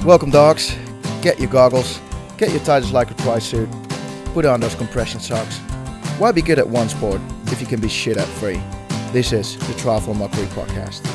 Welcome, dogs. Get your goggles, get your tightest Lycra tri-suit, put on those compression socks. Why be good at one sport if you can be shit at three? This is the Triathlon Mockery podcast.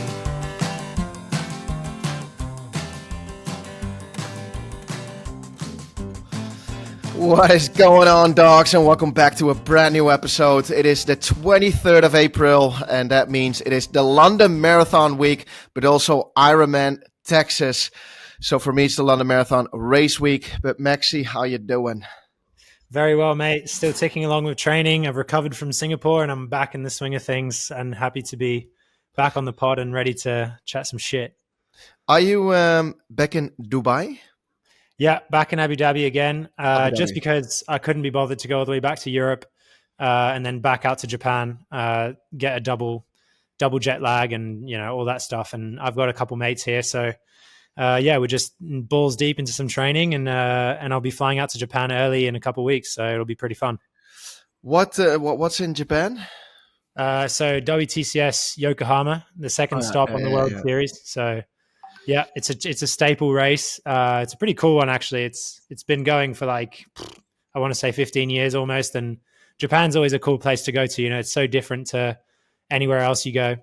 What is going on, dogs, and welcome back to a brand new episode. It is the 23rd of April, and that means it is the London Marathon week, but also IRONMAN Texas. So for me, it's the London Marathon race week. But Maxi, how you doing? Very well, mate. Still ticking along with training. I've recovered from Singapore, and I'm back in the swing of things, and happy to be back on the pod and ready to chat some shit. Are you back in Dubai? Yeah, back in Abu Dhabi again, just because I couldn't be bothered to go all the way back to Europe and then back out to Japan, get a double jet lag and, all that stuff. And I've got a couple mates here. So, we're just balls deep into some training and I'll be flying out to Japan early in a couple of weeks. So it'll be pretty fun. What's in Japan? So WTCS Yokohama, the second stop on the World Series. So yeah, it's a staple race. It's a pretty cool one, actually. It's been going for I want to say 15 years almost. And Japan's always a cool place to go to. It's so different to anywhere else you go,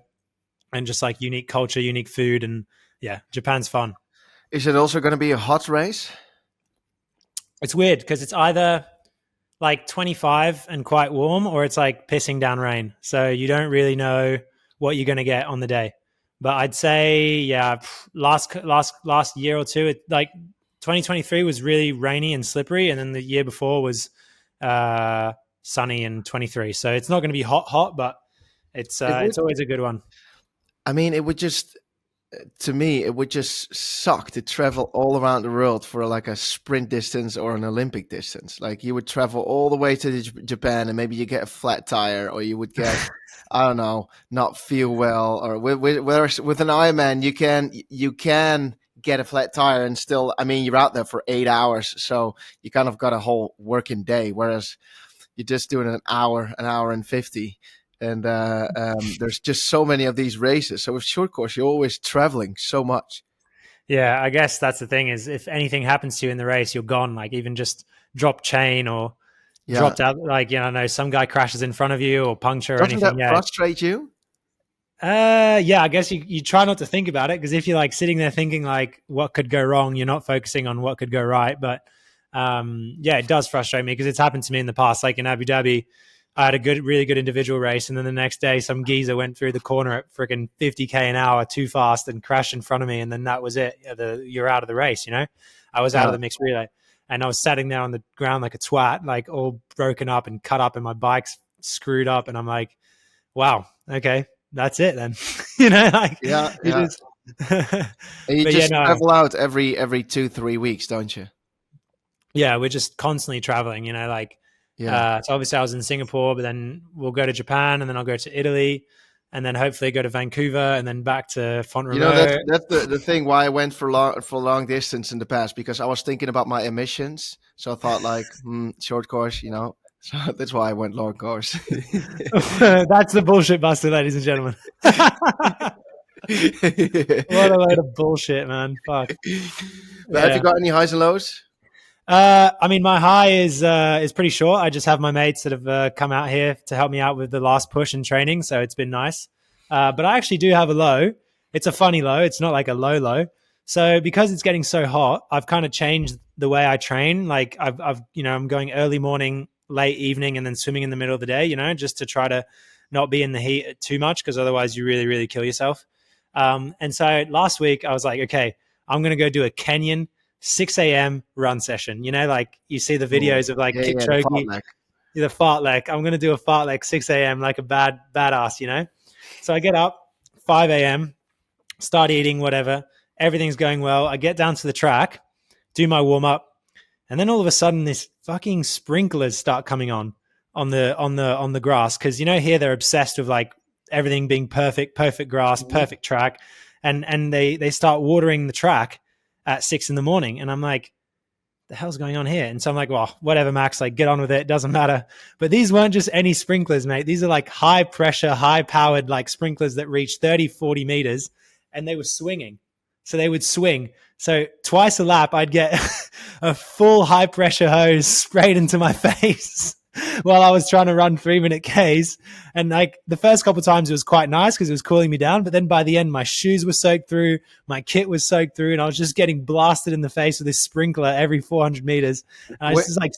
and just like unique culture, unique food, and yeah, Japan's fun. Is it also going to be a hot race? It's weird because it's either like 25 and quite warm, or it's like pissing down rain. So you don't really know what you're going to get on the day. But I'd say, yeah, last year or two, 2023 was really rainy and slippery, and then the year before was sunny and 23. So it's not going to be hot, but it's always a good one. I mean, it would just suck to travel all around the world for like a sprint distance or an Olympic distance. Like you would travel all the way to Japan and maybe you get a flat tire, or you would get, I don't know, not feel well. Or with an Ironman, you can get a flat tire and still, I mean, you're out there for 8 hours. So you kind of got a whole working day, whereas you're just doing an hour and 50. And there's just so many of these races. So with short course, you're always traveling so much. Yeah, I guess that's the thing is if anything happens to you in the race, you're gone. Like even just drop chain or dropped out. Like, some guy crashes in front of you or puncture or anything. Doesn't that frustrate you? Yeah, I guess you try not to think about it, because if you're like sitting there thinking like what could go wrong, you're not focusing on what could go right. But it does frustrate me because it's happened to me in the past. Like in Abu Dhabi, I had a really good individual race, and then the next day some geezer went through the corner at freaking 50k an hour too fast and crashed in front of me, and then that was it. You're out of the race, I was out of the mixed relay, and I was sitting there on the ground like a twat, like all broken up and cut up, and my bike's screwed up, and I'm like, wow, okay, that's it then. You just travel out every 2-3 weeks, don't you? Yeah, we're just constantly traveling, so obviously I was in Singapore, but then we'll go to Japan, and then I'll go to Italy, and then hopefully go to Vancouver, and then back to Font-Romeu. That's the thing why I went for long distance in the past, because I was thinking about my emissions. So I thought short course, so that's why I went long course. That's the bullshit buster, ladies and gentlemen. What a load of bullshit, man. Fuck. But have you got any highs and lows? I mean, my high is pretty short. I just have my mates that have come out here to help me out with the last push and training, so it's been nice. But I actually do have a low. It's a funny low. It's not like a low. So because it's getting so hot, I've kind of changed the way I train. Like I'm going early morning, late evening, and then swimming in the middle of the day. Just to try to not be in the heat too much, because otherwise you really, really kill yourself. And so last week I was like, okay, I'm going to go do a Kenyan 6 a.m. run session. Like you see the videos of Kipchoge, the fartlek. I'm going to do a fartlek 6 a.m. like a badass, So I get up 5 a.m., start eating whatever. Everything's going well. I get down to the track, do my warm up, and then all of a sudden this fucking sprinklers start coming on the grass, because here they're obsessed with like everything being perfect grass, perfect track, and they start watering the track at 6 a.m. And I'm like, the hell's going on here? And so I'm like, well, whatever, Max, like get on with it. Doesn't matter. But these weren't just any sprinklers, mate. These are like high pressure, high powered, like sprinklers that reach 30, 40 meters, and they were swinging. So they would swing. So twice a lap, I'd get a full high pressure hose sprayed into my face while I was trying to run 3-minute Ks. And like the first couple of times it was quite nice because it was cooling me down. But then by the end, my shoes were soaked through, my kit was soaked through, and I was just getting blasted in the face with this sprinkler every 400 meters. And I was just like,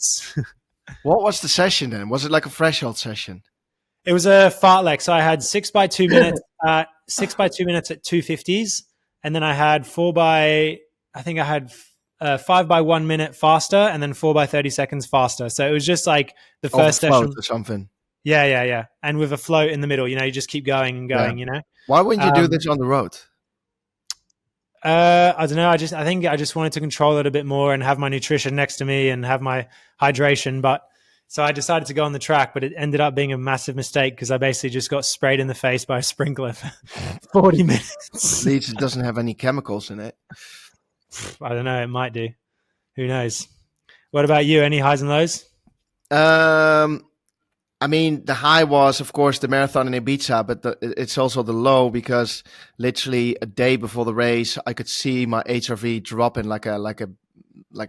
what was the session then? Was it like a threshold session? it was a fartlek. So I had 6x2 minutes, 6x2 minutes at 250s. And then I had 5x1 minute faster, and then 4x30 seconds faster. So it was just like the first session or something. Yeah. And with a float in the middle, you just keep going and going, Why wouldn't you do this on the road? I don't know. I think I just wanted to control it a bit more and have my nutrition next to me and have my hydration. But so I decided to go on the track, but it ended up being a massive mistake because I basically just got sprayed in the face by a sprinkler for 40 minutes. At least it doesn't have any chemicals in it. I don't know. It might do. Who knows? What about you? Any highs and lows? I mean, the high was, of course, the marathon in Ibiza, but it's also the low because literally a day before the race, I could see my HRV dropping like a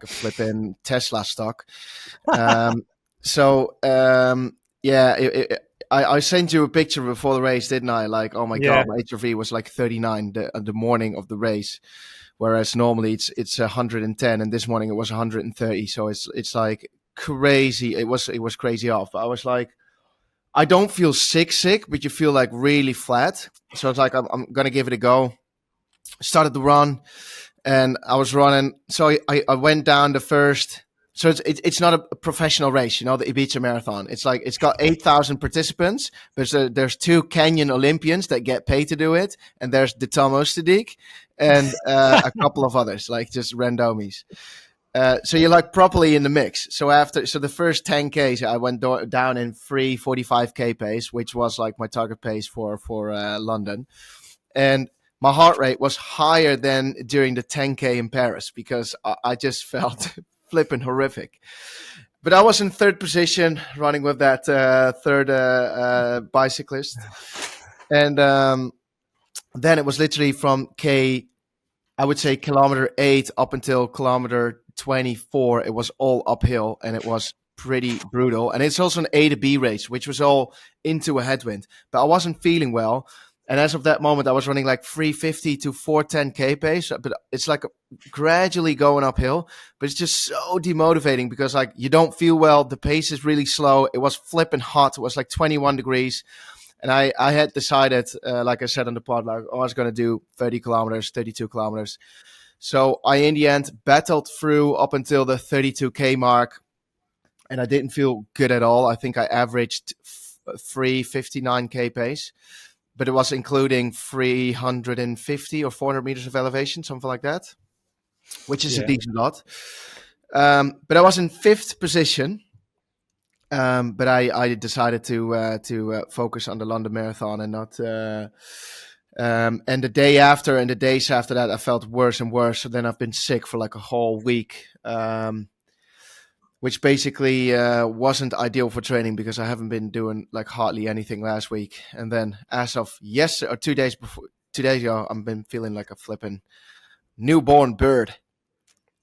flipping Tesla stock. I sent you a picture before the race, didn't I? Like, oh my God, my HRV was like 39 the morning of the race, whereas normally it's 110, and this morning it was 130. So it's like crazy. It was crazy off. But I was like, I don't feel sick, but you feel like really flat. So it's like I'm gonna give it a go. Started the run, and I was running. So I went down the first. So it's not a professional race, the Ibiza Marathon. It's like it's got 8,000 participants. There's 2 Kenyan Olympians that get paid to do it, and there's the Tom Ostadik and a couple of others, like just randomies. So you're like properly in the mix. So the first 10Ks, I went down in 3:45K pace, which was like my target pace for London, and my heart rate was higher than during the 10K in Paris because I just felt flipping horrific. But I was in third position running with that third bicyclist. And then it was literally from kilometer 8 up until kilometer 24. It was all uphill and it was pretty brutal. And it's also an A to B race, which was all into a headwind. But I wasn't feeling well. And as of that moment, I was running like 350 to 410K pace, but it's like gradually going uphill. But it's just so demotivating because like you don't feel well. The pace is really slow. It was flipping hot. It was like 21 degrees. And I had decided, like I said on the pod, like, I was going to do 30 kilometers, 32 kilometers. So I, in the end, battled through up until the 32K mark. And I didn't feel good at all. I think I averaged 359K pace. But it was including 350 or 400 meters of elevation, something like that, which is a decent lot. But I was in 5th position. But I decided to focus on the London Marathon and not. And the day after and the days after that, I felt worse and worse. So then I've been sick for like a whole week. Which basically wasn't ideal for training because I haven't been doing like hardly anything last week. And then as of yesterday or 2 days ago, I've been feeling like a flipping newborn bird.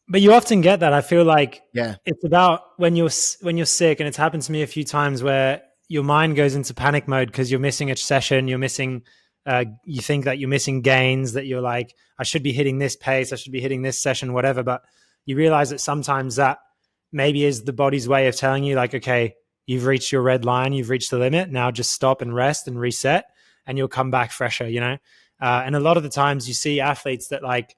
But you often get that. I feel like yeah, it's about when you're sick, and it's happened to me a few times where your mind goes into panic mode because you're missing a session, you're missing. You think that you're missing gains, that you're like, I should be hitting this pace, I should be hitting this session, whatever. But you realize that sometimes that maybe is the body's way of telling you like, okay, you've reached your red line, you've reached the limit. Now just stop and rest and reset, and you'll come back fresher, And a lot of the times you see athletes that like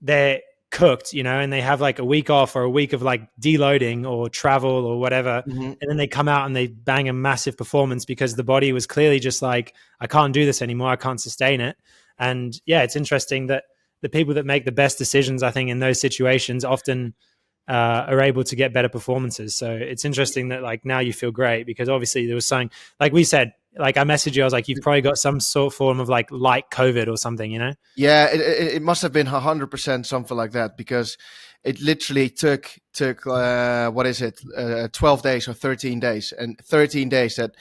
they're cooked, and they have like a week off or a week of like deloading or travel or whatever. Mm-hmm. And then they come out and they bang a massive performance because the body was clearly just like, I can't do this anymore. I can't sustain it. And yeah, it's interesting that the people that make the best decisions, I think, in those situations often are able to get better performances. So it's interesting that like now you feel great because obviously there was something, like we said, like I messaged you, I was like, you've probably got some sort of form of like light COVID or something, Yeah, it must have been 100% something like that because it literally took 12 days or 13 days, and 13 days that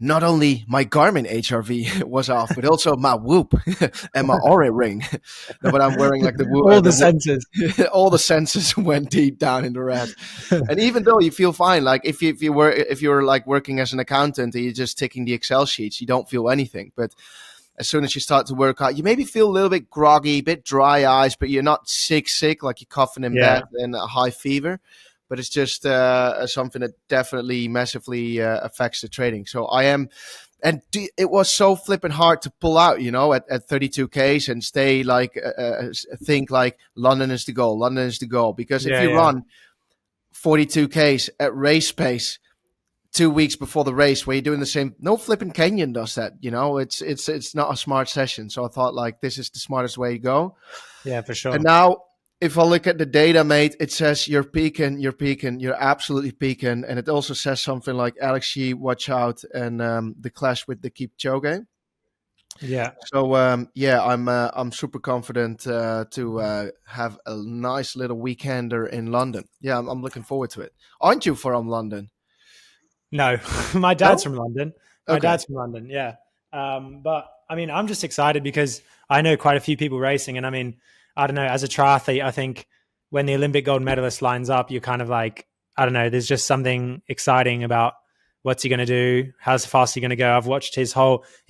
not only my Garmin HRV was off, but also my Whoop and my Oura ring. No, but I'm wearing like All the senses. all the senses went deep down in the red. And even though you feel fine, like if you're like working as an accountant and you're just ticking the Excel sheets, you don't feel anything. But as soon as you start to work out, you maybe feel a little bit groggy, a bit dry eyes, but you're not sick, like you're coughing in bed and a high fever. But it's just something that definitely massively affects the training. So I am, and it was so flipping hard to pull out, you know, at 32 Ks and stay like, think like London is the goal, London is the goal. Because if you run 42 Ks at race pace 2 weeks before the race where you're doing the same, no flipping Kenyan does that, you know. It's not a smart session. So I thought like this is the smartest way to go. Yeah, for sure. And now if I look at the data, mate, it says you're peaking, you're absolutely peaking. And it also says something like Alex G, watch out, and the clash with the Kipchoge. Yeah. So I'm super confident to have a nice little weekender in London. Yeah, I'm looking forward to it. Aren't you from London? No, my dad's from London. My dad's from London, yeah. But I mean, I'm just excited because I know quite a few people racing. And I mean, I don't know, as a triathlete, I think when the Olympic gold medalist lines up, you're kind of like, I don't know, there's just something exciting about what's he going to do? How's fast he going to go? I've watched he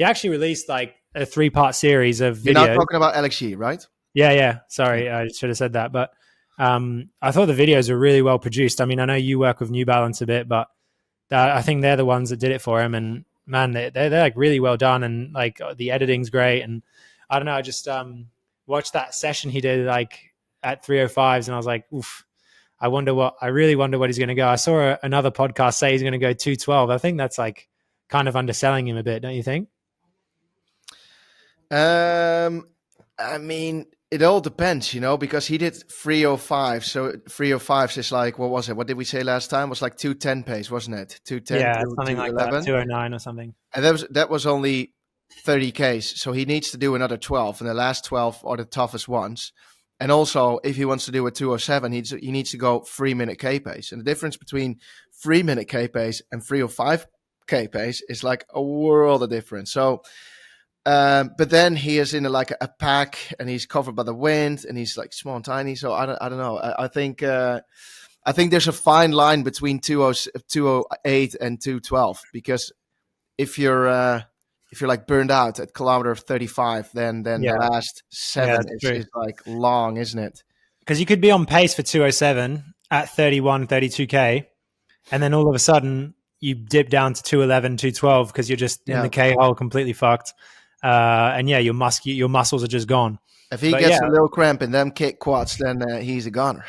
actually released like a 3-part series of videos. You're not talking about Alex G, right? Yeah. Sorry, I should have said that. But I thought the videos were really well produced. I mean, I know you work with New Balance a bit, but I think they're the ones that did it for him. And man, they're like really well done. And like the editing's great. And I don't know, I just watched that session he did like at 305s. And I was like, oof, I really wonder what he's going to go. I saw another podcast say he's going to go 212. I think that's like kind of underselling him a bit, don't you think? I mean, it all depends, you know, because he did 305. So 305s is like, what was it? What did we say last time? It was like 210 pace, wasn't it? 210, yeah, something like that, 209 or something. And that was only 30 Ks. So he needs to do another 12. And the last 12 are the toughest ones. And also, if he wants to do a 207, he needs to go 3-minute K pace. And the difference between 3-minute K pace and 305 K pace is like a world of difference. So, but then he is in a pack and he's covered by the wind and he's like small and tiny. So I don't know. I think there's a fine line between 208 and 212, because if you're like burned out at kilometer 35, then the last 7 is like long, isn't it? Because you could be on pace for 207 at 31, 32K. And then all of a sudden you dip down to 211, 212 because you're just in the K hole completely fucked. And your muscles are just gone. If he gets a little cramp in them kick quads, then he's a goner.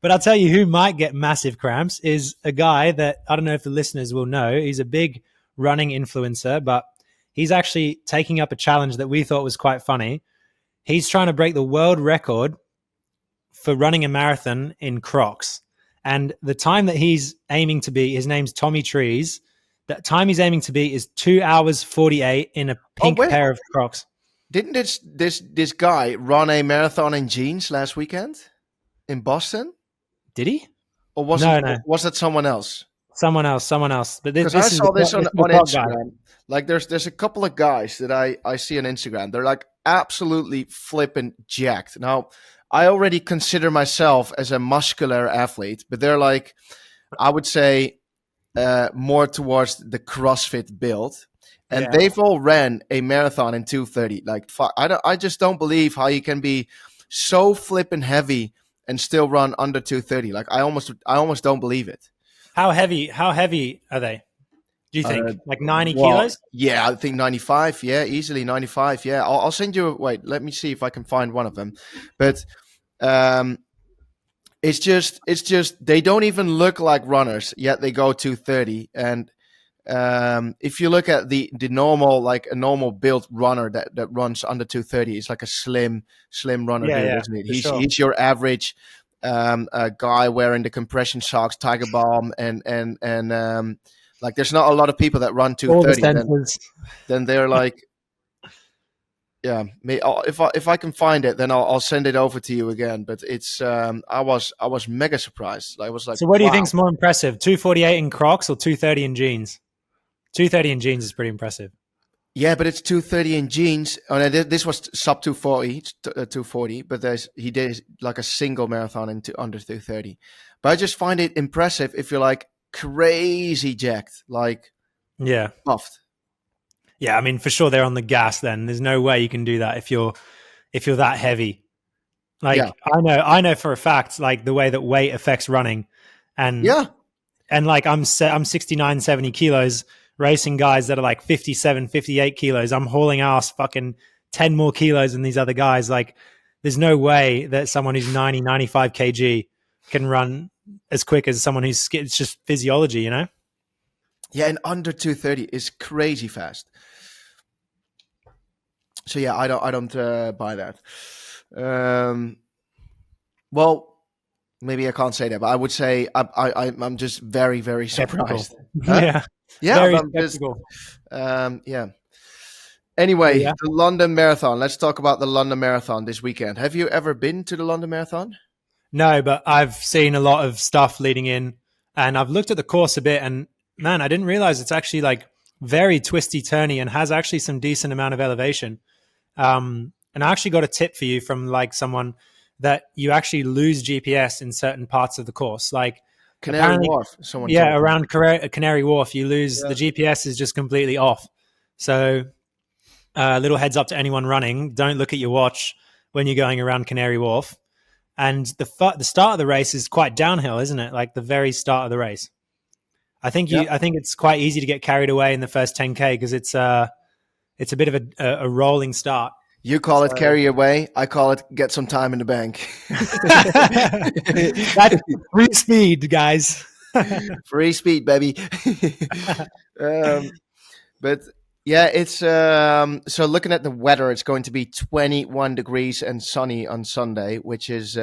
But I'll tell you who might get massive cramps is a guy that I don't know if the listeners will know. He's a big running influencer, but he's actually taking up a challenge that we thought was quite funny. He's trying to break the world record for running a marathon in Crocs. And the time that he's aiming to be, his name's Tommy Trees. That time he's aiming to be is 2 hours 48 in a pink pair of Crocs. Didn't this guy run a marathon in jeans last weekend in Boston? Did he? Or was that someone else? Someone else. But because I saw this on Instagram. Guy. Like there's a couple of guys that I see on Instagram. They're like absolutely flipping jacked. Now, I already consider myself as a muscular athlete, but they're like, I would say, more towards the CrossFit build. And they've all ran a marathon in 2:30. Like, fuck, I just don't believe how you can be so flipping heavy and still run under 2:30. Like, I almost don't believe it. How heavy are they? Do you think like 90 kilos? Yeah, I think 95. Yeah, easily 95. Yeah, I'll send you. Wait, let me see if I can find one of them. But it's just they don't even look like runners yet. They go 2:30, and if you look at the normal, like a normal built runner that runs under 2:30, it's like a slim runner, isn't it? He's your average a guy wearing the compression socks, Tiger Balm, and like there's not a lot of people that run 2:30. Then they're like, yeah. If I can find it, then I'll send it over to you again. But it's I was mega surprised. I was like, so what do you think's more impressive, 2:48 in Crocs or 2:30 in jeans? 2:30 in jeans is pretty impressive. Yeah, but it's 2:30 in jeans. Oh, no, this was sub 2:40, 2:40. But he did like a single marathon in under 2:30. But I just find it impressive if you're like crazy jacked, like puffed. Yeah, I mean, for sure they're on the gas. Then there's no way you can do that if you're that heavy. Like I know for a fact, like the way that weight affects running, and like I'm 69, 70 kilos racing guys that are like 57, 58 kilos. I'm hauling ass fucking 10 more kilos than these other guys. Like there's no way that someone who's 90, 95 kg can run as quick as someone who's, it's just physiology, you know? Yeah, and under 2:30 is crazy fast. So yeah, I don't buy that. Well, maybe I can't say that, but I would say I'm just very, very surprised. Huh? Yeah, very I'm skeptical. Anyway, the London Marathon. Let's talk about the London Marathon this weekend. Have you ever been to the London Marathon? No, but I've seen a lot of stuff leading in, and I've looked at the course a bit, and man, I didn't realize it's actually like very twisty, turny, and has actually some decent amount of elevation. And I actually got a tip for you from like someone that you actually lose GPS in certain parts of the course, like Canary Wharf. Around Canary Wharf, you lose the GPS is just completely off. So, little heads up to anyone running: don't look at your watch when you're going around Canary Wharf. And the start of the race is quite downhill, isn't it? Like the very start of the race. I think it's quite easy to get carried away in the first 10K because it's a bit of a rolling start. You call it carry away. I call it get some time in the bank. That's free speed, guys. Free speed, baby. But yeah, it's so looking at the weather, it's going to be 21 degrees and sunny on Sunday, which is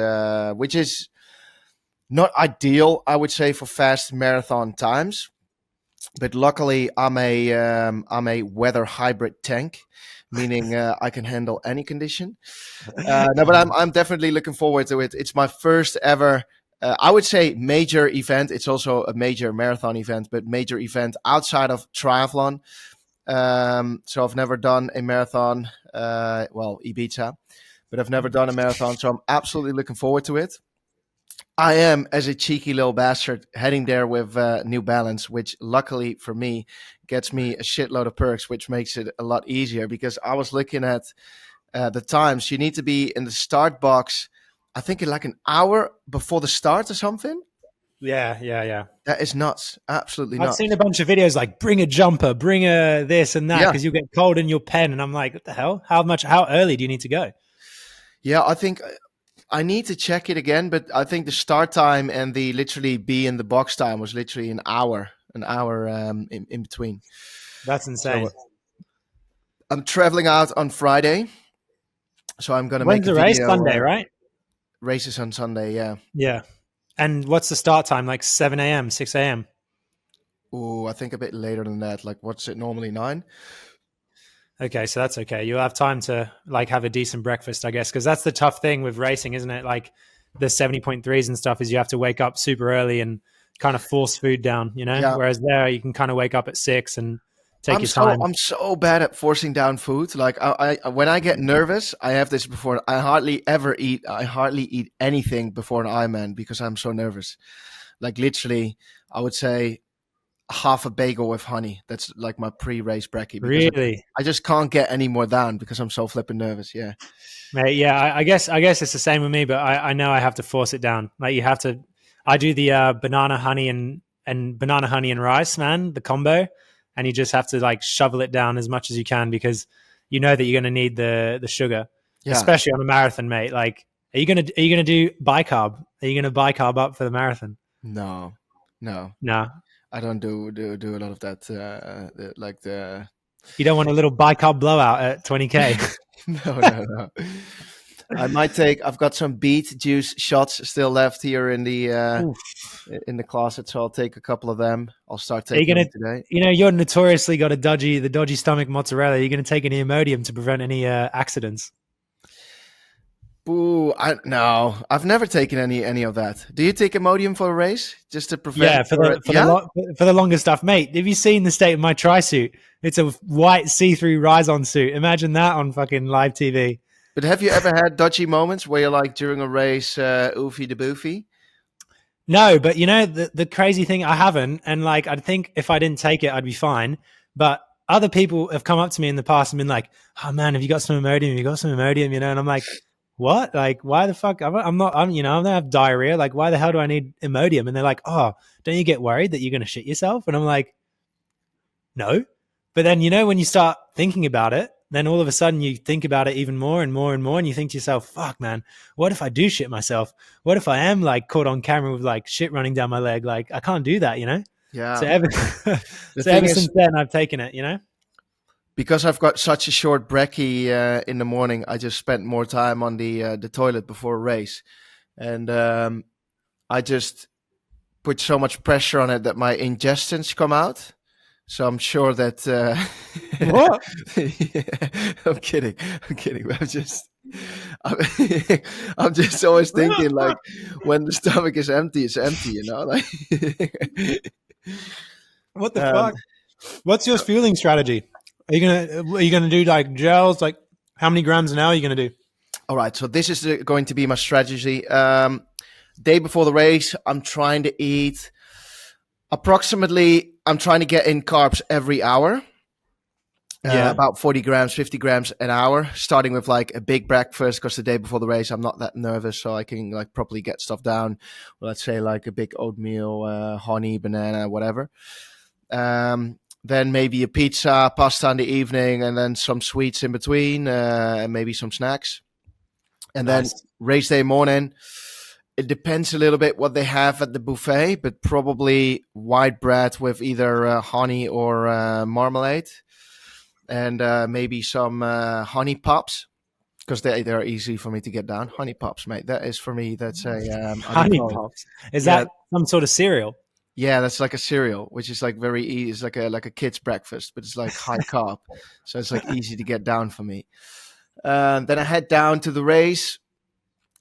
not ideal, I would say, for fast marathon times. But luckily, I'm a weather hybrid tank, meaning I can handle any condition. No, but I'm definitely looking forward to it. It's my first ever, I would say, major event. It's also a major marathon event, but major event outside of triathlon. So I've never done a marathon, Ibiza, but I've never done a marathon. So I'm absolutely looking forward to it. I am, as a cheeky little bastard, heading there with New Balance, which luckily for me gets me a shitload of perks, which makes it a lot easier because I was looking at the times. You need to be in the start box, I think in like an hour before the start or something. Yeah. That is nuts. Absolutely nuts. I've seen a bunch of videos like bring a jumper, bring a this and that because you get cold in your pen. And I'm like, what the hell? How early do you need to go? Yeah, I think I need to check it again, but I think the start time and the literally be in the box time was literally an hour in between. That's insane. So, I'm traveling out on Friday, so I'm going to make a video. When's the race? Sunday, right? Races on Sunday, yeah. Yeah. And what's the start time? Like 7 a.m., 6 a.m.? Oh, I think a bit later than that. Like, what's it normally, 9? Okay, so that's okay. You'll have time to like have a decent breakfast, I guess, because that's the tough thing with racing, isn't it? Like the 70.3s and stuff is you have to wake up super early and kind of force food down, you know? Yeah. Whereas there you can kind of wake up at 6 and take your time. I'm so bad at forcing down food. Like I when I get nervous, I have this before. I hardly eat anything before an Ironman because I'm so nervous. Like literally, I would say half a bagel with honey. That's like my pre-race brekkie. Really? I just can't get any more down because I'm so flipping nervous. Yeah. Mate, yeah, I guess it's the same with me, but I know I have to force it down. Like you have to. I do the banana honey and banana honey and rice, man, the combo, and you just have to like shovel it down as much as you can because you know that you're going to need the sugar, especially on a marathon, mate. Like, are you gonna do bicarb? Are you gonna bicarb up for the marathon? No. I don't do a lot of that. You don't want a little bicarb blowout at 20K. No. I've got some beet juice shots still left here in the closet, so I'll take a couple of them. I'll start taking them today. You know, you're notoriously got the dodgy stomach mozzarella. You're going to take any Imodium to prevent any accidents? Ooh, I no, I've never taken any of that. Do you take Imodium for a race just to prevent? Yeah, Or, yeah, for the longest stuff, mate. Have you seen the state of my tri suit? It's a white see-through Rise-On suit. Imagine that on fucking live TV. but have you ever had dodgy moments where you're like during a race, oofy de boofy? No, but you know the crazy thing, I haven't, and like I think if I didn't take it, I'd be fine. But other people have come up to me in the past and been like, "Oh man, have you got some Imodium? Have you got some Imodium?" You know, and I'm like, "What? Like, why the fuck? I'm not. You know, I don't have diarrhea. Like, why the hell do I need Imodium?" And they're like, "Oh, don't you get worried that you're going to shit yourself?" And I'm like, "No." But then you know when you start thinking about it, then all of a sudden you think about it even more and more and more, and you think to yourself, "Fuck, man, what if I do shit myself? What if I am like caught on camera with like shit running down my leg? Like I can't do that, you know." So Yeah. ever, The so thing ever is, since then, I've taken it. You know. because I've got such a short brekkie in the morning, I just spent more time on the toilet before a race, and I just put so much pressure on it that my ingestions come out. So I'm sure that What? yeah, I'm kidding. I'm kidding. I'm, I'm just always thinking like when the stomach is empty, it's empty, you know. Like What the um, fuck? What's your fueling strategy? Are you gonna do like gels? Like how many grams an hour are you gonna do? all right, so this is going to be my strategy. Day before the race, I'm trying to eat approximately. I'm trying to get in carbs every hour. Yeah. About 40 grams, 50 grams an hour, starting with like a big breakfast because the day before the race, I'm not that nervous. So I can like properly get stuff down. Let's say like a big oatmeal, honey, banana, whatever. Then maybe a pizza, pasta in the evening, and then some sweets in between, and maybe some snacks. And then Nice. race day morning, it depends a little bit what they have at the buffet, but probably white bread with either honey or marmalade, and maybe some honey pops because they're easy for me to get down. Honey pops, mate. That is for me. That's a how do you Honey call it? pops. Is Yeah, that some sort of cereal? yeah. That's like a cereal, which is like very easy. It's like a kid's breakfast, but it's like high carb, so it's like easy to get down for me. Then I head down to the race.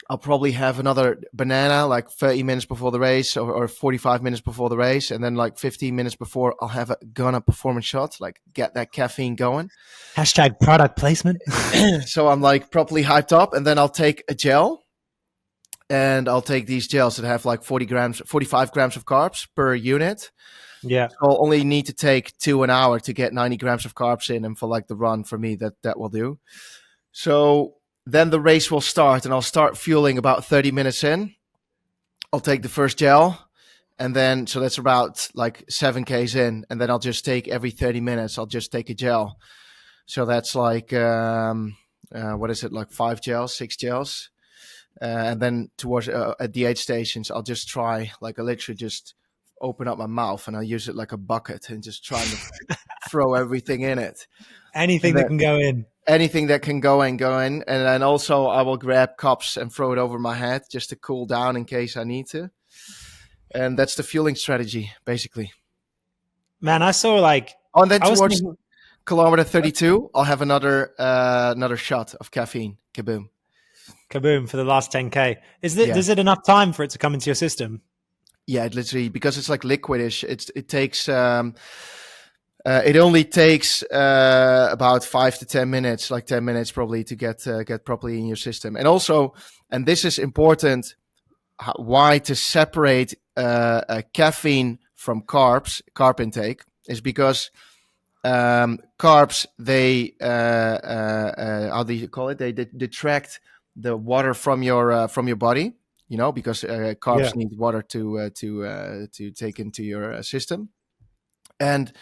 I'll probably have another banana like 30 minutes before the race or 45 minutes before the race. And then like 15 minutes before, I'll have a Guna performance shot, like get that caffeine going. Hashtag product placement. So I'm like properly hyped up. And then I'll take a gel. And I'll take these gels that have like 40 grams, 45 grams of carbs per unit. Yeah. So I'll only need to take 2 an hour to get 90 grams of carbs in. And for like the run, for me, that will do. So then the race will start, and I'll start fueling about 30 minutes in. I'll take the first gel, and then so that's about like 7Ks in, and then I'll just take every 30 minutes. I'll just take a gel. So that's like what is it, like 5 gels, 6 gels, and then towards at the aid stations, I'll just try like I literally just open up my mouth and I'll use it like a bucket and just trying to throw everything in it. Anything that can go in. Anything that can go in, and then also I will grab cups and throw it over my head just to cool down in case I need to. And that's the fueling strategy, basically. Man, I saw like Oh, and then I was towards thinking, kilometer 32, I'll have another shot of caffeine. Kaboom! kaboom for the last 10K. Yeah, Is it enough time for it to come into your system? yeah. It literally, because it's like liquidish. It takes. It only takes about 5 to 10 minutes, like 10 minutes probably, to get properly in your system. And also, and this is important, why to separate caffeine from carb intake is because carbs, they how do you call it? They detract the water from your body. You know, because carbs Yeah. need water to take into your system, and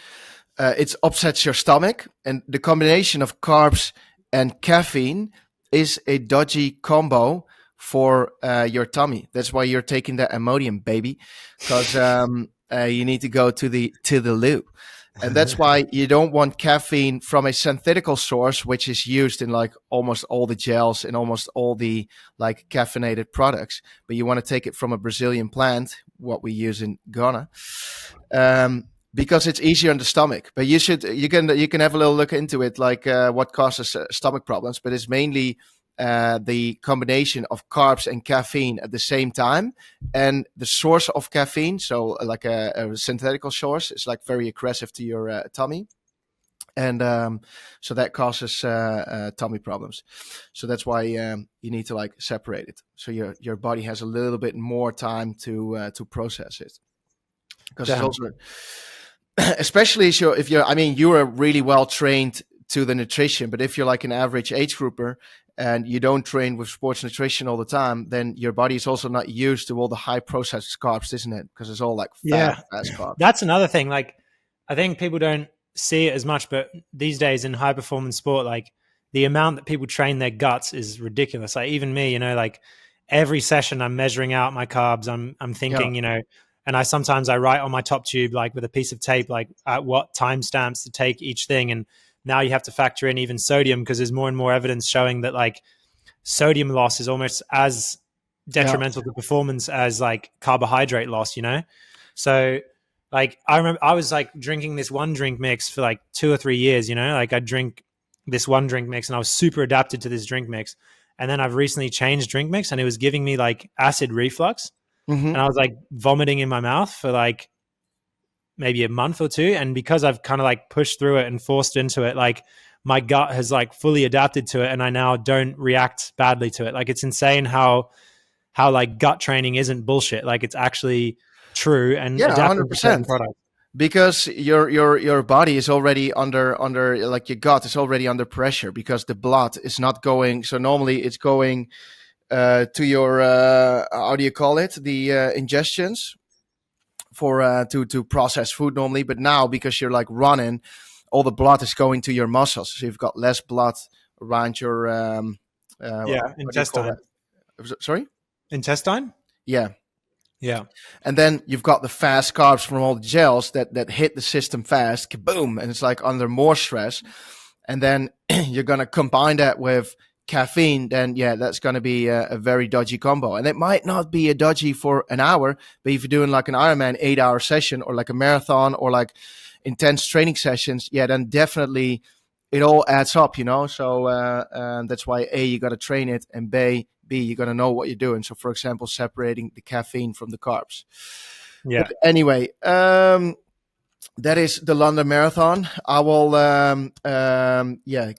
it upsets your stomach. And the combination of carbs and caffeine is a dodgy combo for your tummy. That's why you're taking that Imodium, baby, because you need to go to the loo. And that's why you don't want caffeine from a synthetical source, which is used in like almost all the gels and almost all the like caffeinated products. But you want to take it from a Brazilian plant, what we use in Ghana, because it's easier on the stomach. But you can have a little look into it, like what causes stomach problems. But it's mainly the combination of carbs and caffeine at the same time, and the source of caffeine, so like a synthetical source, is like very aggressive to your tummy. And so that causes tummy problems. So that's why you need to like separate it, so your body has a little bit more time to process it. Because it's also, especially if you're, I mean, you're really well trained to the nutrition, but if you're like an average age grouper and you don't train with sports nutrition all the time, then your body is also not used to all the high processed carbs, isn't it? Because it's all like fast carbs. That's another thing. Like, I think people don't see it as much, but these days in high performance sport, like the amount that people train their guts is ridiculous. Like even me, you know, like every session I'm measuring out my carbs. I'm thinking, you know, and I write on my top tube, like with a piece of tape, like at what timestamps to take each thing. And now you have to factor in even sodium, because there's more and more evidence showing that like sodium loss is almost as detrimental to performance as like carbohydrate loss, you know? So like I remember I was like drinking this one drink mix for like 2 or 3 years, you know, like I'd drink this one drink mix and I was super adapted to this drink mix. And then I've recently changed drink mix and it was giving me like acid reflux. Mm-hmm. And I was like vomiting in my mouth for like maybe a month or 2. And because I've kind of like pushed through it and forced into it, like my gut has like fully adapted to it. And I now don't react badly to it. Like it's insane how like gut training isn't bullshit. Like it's actually true and 100%. Because your body is already under like your gut is already under pressure, because the blood is not going. So normally it's going to your how do you call it, the ingestions for to process food normally. But now because you're like running, all the blood is going to your muscles, so you've got less blood around your intestine. Sorry, intestine. Yeah. And then you've got the fast carbs from all the gels that hit the system fast, kaboom, and it's like under more stress. And then you're going to combine that with caffeine, then that's going to be a very dodgy combo. And it might not be a dodgy for an hour, but if you're doing like an Ironman 8-hour session or like a marathon or like intense training sessions, then definitely it all adds up, you know? So that's why A, you got to train it, and B, you're going to know what you're doing. So, for example, separating the caffeine from the carbs. Yeah. But anyway, that is the London Marathon. I will,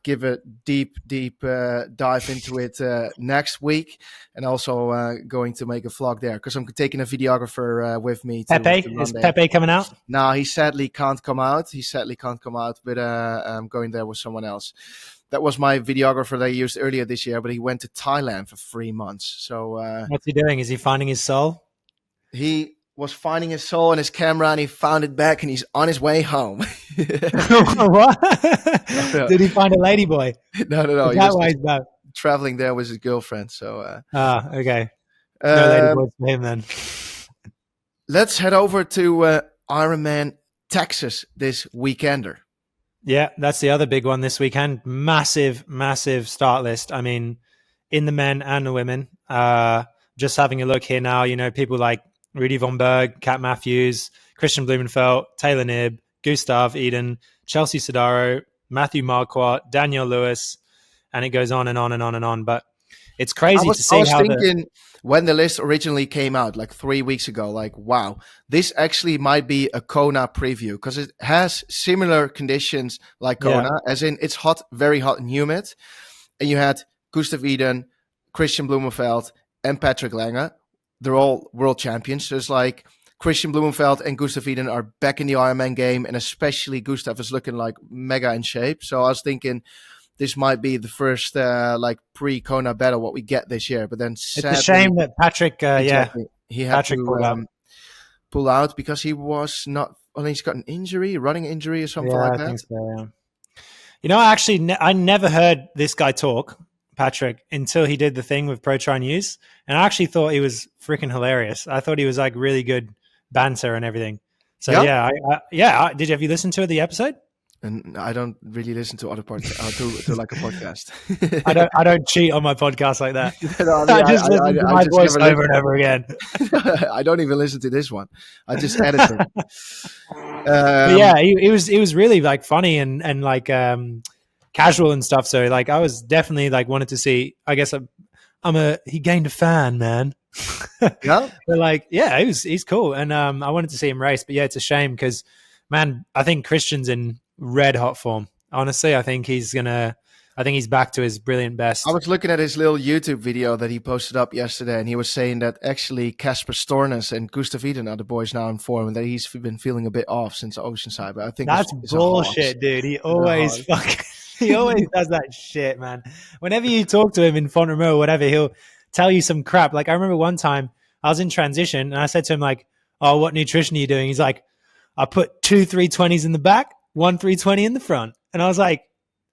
give a deep dive into it next week, and also going to make a vlog there, because I'm taking a videographer with me. Pepe, is Pepe coming out? No, he sadly can't come out. But I'm going there with someone else. That was my videographer that I used earlier this year, but he went to Thailand for 3 months. So what's he doing? Is he finding his soul? He was finding his soul in his camera, and he found it back, and he's on his way home. What? No. Did he find a ladyboy? No. He was traveling there with his girlfriend. So okay. No ladyboys for him then. Let's head over to Ironman Texas this weekender. Yeah, that's the other big one this weekend. Massive start list. I mean, in the men and the women. Just having a look here now, you know, people like Rudy Von Berg, Kat Matthews, Christian Blumenfeld, Taylor Knibb, Gustav Eden, Chelsea Sodaro, Matthew Marquardt, Daniel Lewis, and it goes on and on and on and on. But it's crazy to see how when the list originally came out, like 3 weeks ago, like, wow, this actually might be a Kona preview, because it has similar conditions like Kona, as in it's hot, very hot and humid. And you had Gustav Eden, Christian Blumenfeld, and Patrick Lange. They're all world champions. So it's like Christian Blumenfeld and Gustav Eden are back in the Ironman game, and especially Gustav is looking like mega in shape. So I was thinking this might be the first like pre-Kona battle what we get this year. But then sadly, it's a shame that Patrick, he had to pull out because he was not. I think he's got an injury, a running injury or something like that. I think so, yeah. You know, I never heard this guy talk, Patrick, until he did the thing with Pro Tri News, and I actually thought he was freaking hilarious. I thought he was like really good banter and everything. So did have you listened to the episode? And I don't really listen to other podcasts, to like a podcast. I don't cheat on my podcast like that. No, I mean, I just listen to my voice over and over again. I don't even listen to this one. I just edit it. It was really like funny and like casual and stuff. So like I was definitely like wanted to see. I guess he gained a fan, man. Yeah. But like, yeah, he's cool, and I wanted to see him race. But yeah, it's a shame because, man, I think Christian's in red hot form. Honestly, I think he's back to his brilliant I best. was looking at his little YouTube video that he posted up yesterday, and he was saying that actually Casper Stornes and Gustav Iden are the boys now in form, and that he's been feeling a bit off since Oceanside. But I think That's it's a hoax. bullshit, dude. He It's a always hoax. fucking he always does that shit, man. Whenever you talk to him in Font-Romeu or whatever, he'll tell you some crap. Like I remember one time I was in transition and I said to him like, "Oh, what nutrition are you doing?" He's like, "I put 2 320s in the back, 1 320 in the front." And I was like,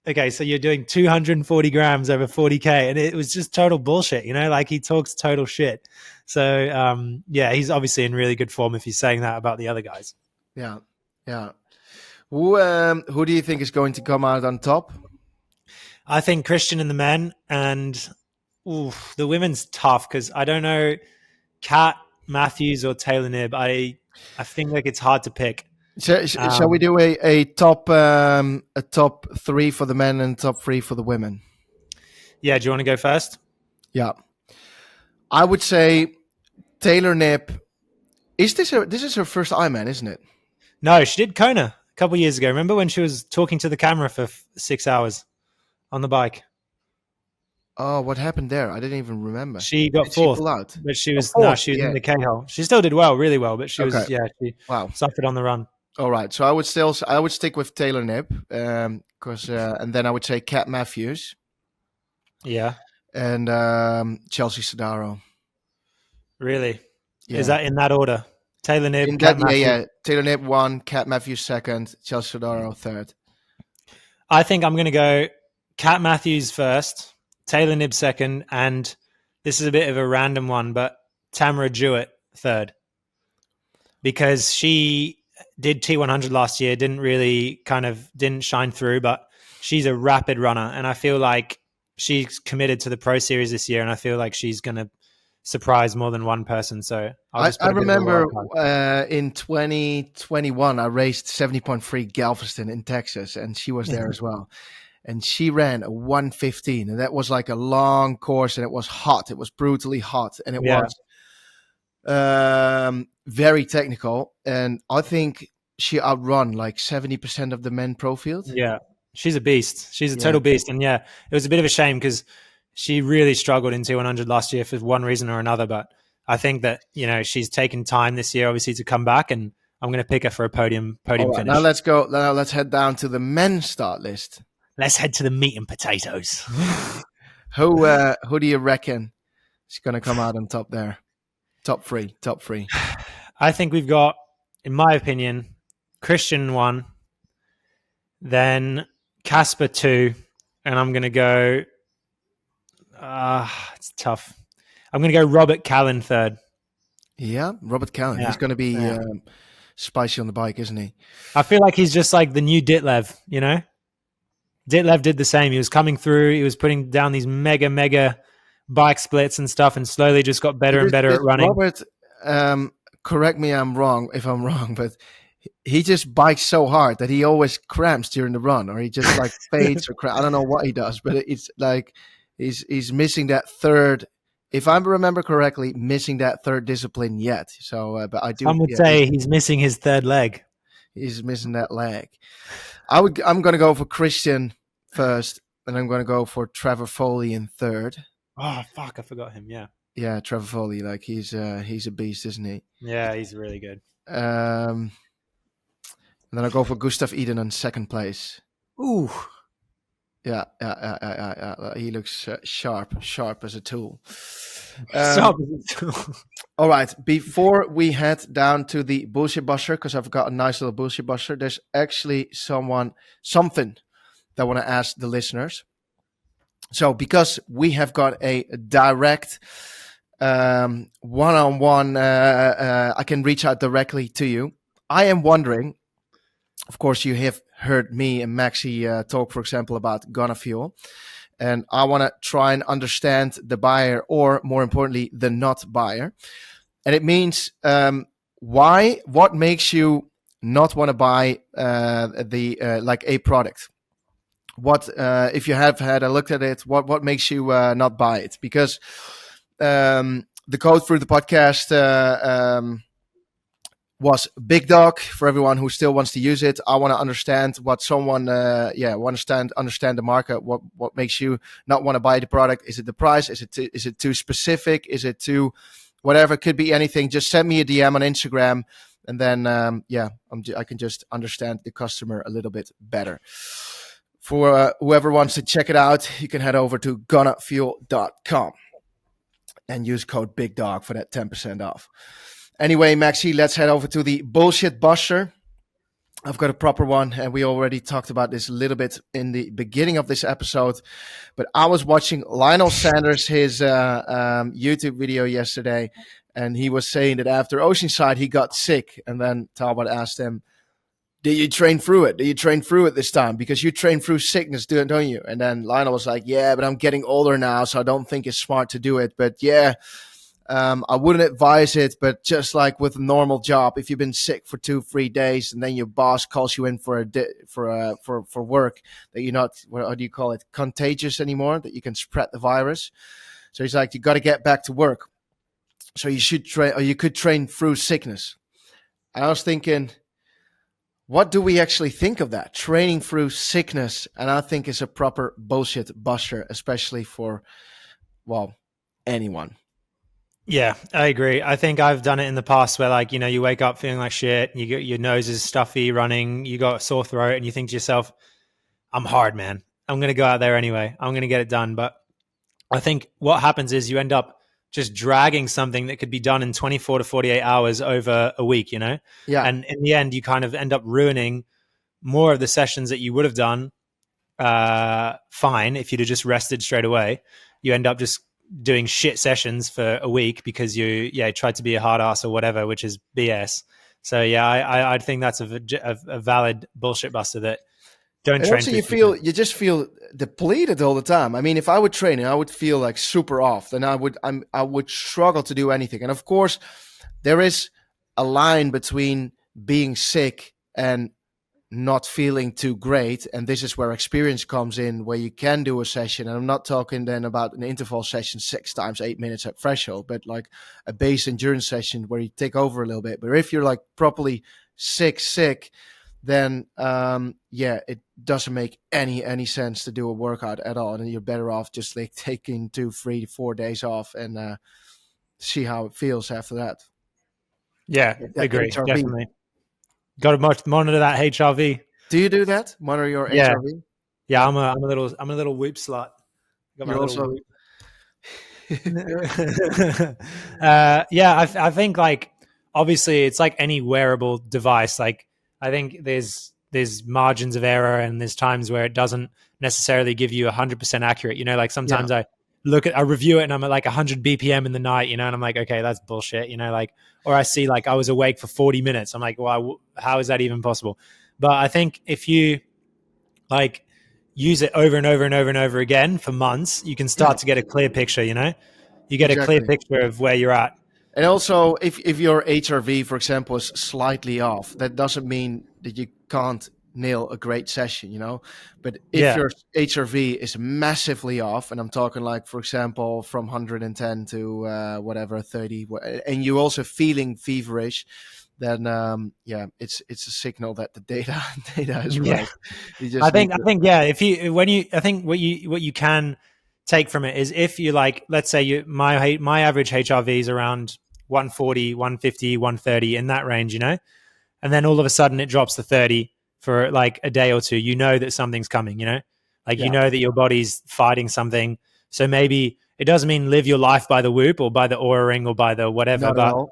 "Okay, so you're doing 240 grams over 40K." And it was just total bullshit, you know, like he talks total shit. So yeah, he's obviously in really good form if he's saying that about the other guys. Yeah, yeah. Who do you think is going to come out on top? I think Christian in the men, and the women's tough because I don't know Kat Matthews or Taylor Knibb. I think like it's hard to pick. Shall we do a top 3 for the men and top 3 for the women? Yeah, do you want to go first? Yeah, I would say Taylor Knibb. This is her first Ironman, isn't it? No, she did Kona a couple years ago. Remember when she was talking to the camera for 6 hours on the bike? Oh, what happened there? I didn't even remember. She got Did fourth, she pull out? but she was Fourth, in the K hole. She still did well, really well, but she Okay. was she Wow. suffered on the run. All right. So I would stick with Taylor Knibb, because and then I would say Kat Matthews. Yeah. And Chelsea Sodaro. Really? Yeah. Is that in that order? Taylor Knibb, Kat Matthews. Yeah. Taylor Knibb 1, Kat Matthews 2nd, Chelsea Sodaro 3rd. I think I'm going to go Kat Matthews first, Taylor Knibb 2nd, and this is a bit of a random one, but Tamara Jewett 3rd. Because she did T100 last year, didn't shine through, but she's a rapid runner. And I feel like she's committed to the Pro Series this year, and I feel like she's going to surprise more than one person. So I remember in 2021, I raced 70.3 Galveston in Texas, and she was there as well. And she ran a 1:15, and that was like a long course, and it was hot. It was brutally hot, and it was very technical. And I think she outrun like 70% of the men pro field. Yeah, she's a beast. She's a total beast. And yeah, it was a bit of a shame because she really struggled in T100 last year for one reason or another. But I think that, you know, she's taken time this year, obviously, to come back, and I'm going to pick her for a podium finish. Now let's go. Now let's head down to the men's start list. Let's head to the meat and potatoes. Who do you reckon is going to come out on top there? Top three. I think we've got, in my opinion, Christian 1, then Casper 2, and I'm going to go. It's tough. I'm going to go Robert Callan 3rd. Yeah, Robert Callan. Yeah. He's going to be spicy on the bike, isn't he? I feel like he's just like the new Ditlev, you know? Ditlev did the same. He was coming through. He was putting down these mega bike splits and stuff, and slowly just got better and better at running. Robert, correct me if I'm wrong, but he just bikes so hard that he always cramps during the run, or he just like fades or cramps. I don't know what he does, but it's like he's missing that third. If I remember correctly, missing that third discipline yet. So, but I do. Some would say he's missing his third leg. He's missing that leg. I'm going to go for Christian first, and I'm going to go for Trevor Foley in 3rd. Oh fuck! I forgot him. Yeah, Trevor Foley. Like he's a beast, isn't he? Yeah, he's really good. And then I'll go for Gustav Iden in 2nd place. Ooh. Yeah. He looks sharp as a tool. All right. Before we head down to the bullshit buster, because I've got a nice little bullshit buster, there's actually something that I want to ask the listeners. So, because we have got a direct one-on-one, I can reach out directly to you. I am wondering. Of course, you have heard me and Maxi talk, for example, about Guna fuel. And I want to try and understand the buyer, or more importantly, the not buyer. And it means what makes you not want to buy like a product? what if you have had a look at it, what makes you not buy it? Because the code through the podcast was Big Dog. For everyone who still wants to use it, I want to understand what someone understand the market. What makes you not want to buy the product? Is it the price? Is it too specific? Is it too whatever? It could be anything. Just send me a DM on Instagram, and then I can just understand the customer a little bit better. For whoever wants to check it out, you can head over to gunafuel.com and use code Big Dog for that 10% off. Anyway, Maxi, let's head over to the bullshit buster. I've got a proper one, and we already talked about this a little bit in the beginning of this episode. But I was watching Lionel Sanders, his YouTube video yesterday, and he was saying that after Oceanside, he got sick. And then Talbot asked him, did you train through it? Did you train through it this time? Because you train through sickness, don't you? And then Lionel was like, yeah, but I'm getting older now, so I don't think it's smart to do it. But yeah, I wouldn't advise it. But just like with a normal job, if you've been sick for 2-3 days and then your boss calls you in for work, that you're not, what do you call it, contagious anymore, that you can spread the virus. So he's like, you got to get back to work. So you should train, or you could train through sickness. And I was thinking, what do we actually think of that? Training through sickness. And I think it's a proper bullshit buster, especially for, well, anyone. Yeah, I agree. I think I've done it in the past where, like, you know, you wake up feeling like shit, your nose is stuffy running, you got a sore throat, and you think to yourself, I'm hard, man. I'm going to go out there anyway. I'm going to get it done. But I think what happens is you end up just dragging something that could be done in 24 to 48 hours over a week, you know? Yeah. And in the end, you kind of end up ruining more of the sessions that you would have done fine if you'd have just rested straight away. You end up just doing shit sessions for a week because you tried to be a hard ass or whatever, which is BS. So yeah, I think that's a valid bullshit buster that don't train. Also, you just feel depleted all the time. I mean, if I would train, I would feel like super off. Then I would struggle to do anything. And of course, there is a line between being sick and not feeling too great. And this is where experience comes in, where you can do a session. And I'm not talking then about an interval session 6 times 8 minutes at threshold, but like a base endurance session where you take over a little bit. But if you're like properly sick, then it doesn't make any sense to do a workout at all. And you're better off just like taking 2, 3, 4 days off and see how it feels after that. Yeah, agree. HRV. Definitely. Got to monitor that HRV. Do you do that? Monitor your HRV? Yeah, I'm a little whoop slut. Got my You're also. Whoop. I think like obviously it's like any wearable device. Like I think there's margins of error and there's times where it doesn't necessarily give you 100% accurate. You know, like sometimes I review it and I'm at like 100 BPM in the night, you know, and I'm like, okay, that's bullshit, you know, like, or I see like I was awake for 40 minutes. I'm like, well, how is that even possible? But I think if you like use it over and over and over and over again for months, you can start to get a clear picture, you know, you get a clear picture of where you're at. And also if your HRV, for example, is slightly off, that doesn't mean that you can't nail a great session, you know. But if your HRV is massively off, and I'm talking like, for example, from 110 to 30, and you're also feeling feverish, then it's a signal that the data is right. I think what you can take from it is if you like, let's say my average HRV is around 140, 150, 130 in that range, you know, and then all of a sudden it drops to 30 for like a day or two, you know that something's coming, you know, like you know that your body's fighting something. So maybe it doesn't mean live your life by the Whoop or by the Aura Ring or by the whatever, but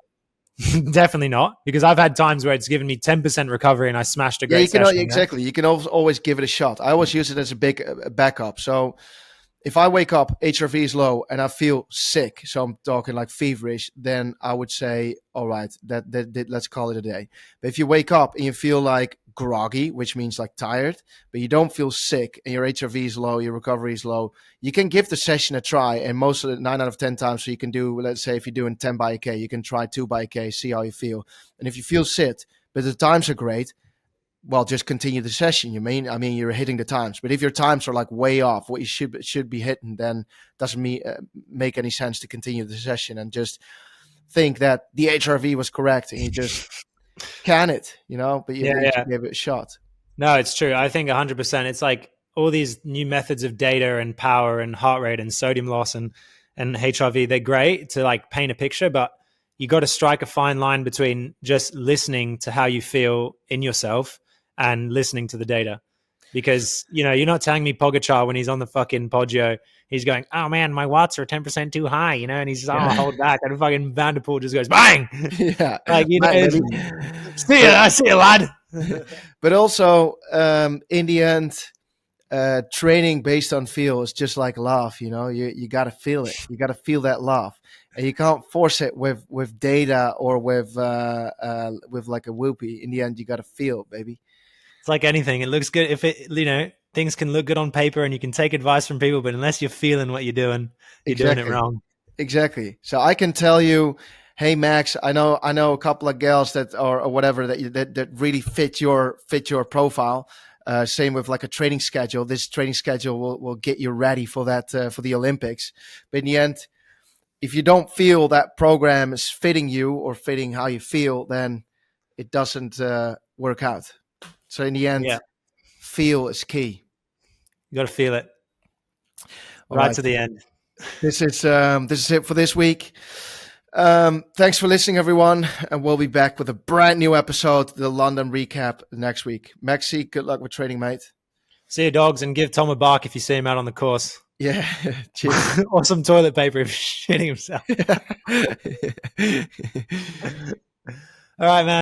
definitely not, because I've had times where it's given me 10% recovery and I smashed a great session. Exactly. You can always give it a shot. I always use it as a big backup. So if I wake up, HRV is low, and I feel sick, so I'm talking like feverish, then I would say, all right, that let's call it a day. But if you wake up and you feel like groggy, which means like tired, but you don't feel sick and your HRV is low, your recovery is low, you can give the session a try. And most of the 9 out of 10 times, so you can do, let's say if you're doing 10 by a K, you can try 2 by a K, see how you feel. And if you feel sick, but the times are great, well, just continue the session. I mean, you're hitting the times, but if your times are like way off what you should be hitting, then doesn't make any sense to continue the session and just think that the HRV was correct and you just can it, but at least you gave it a shot. No, it's true. I think 100%. It's like all these new methods of data and power and heart rate and sodium loss and HRV, they're great to like paint a picture, but you got to strike a fine line between just listening to how you feel in yourself and listening to the data. Because, you're not telling me Pogacar when he's on the fucking Poggio, he's going, oh man, my watts are 10% too high, and he's, hold back. And fucking Vanderpool just goes, bang! Yeah. Like, I see you, lad. But also, in the end, training based on feel is just like love. You got to feel it. You got to feel that love, and you can't force it with data or with like a whoopee. In the end, you got to feel it, baby. It's like anything. It looks good if things can look good on paper and you can take advice from people, but unless you're feeling what you're doing, you're doing it wrong. Exactly. So I can tell you, hey Max, I know a couple of gals that or whatever that really fit your profile. Same with like a training schedule. This training schedule will get you ready for that for the Olympics. But in the end, if you don't feel that program is fitting you or fitting how you feel, then it doesn't work out. So in the end, feel is key. You got to feel it right to the end. This is it for this week. Thanks for listening, everyone, and we'll be back with a brand new episode, the London recap, next week. Maxi, good luck with training, mate. See you, dogs, and give Tom a bark if you see him out on the course. Yeah, cheers. Or some toilet paper if he's shitting himself. All right, man.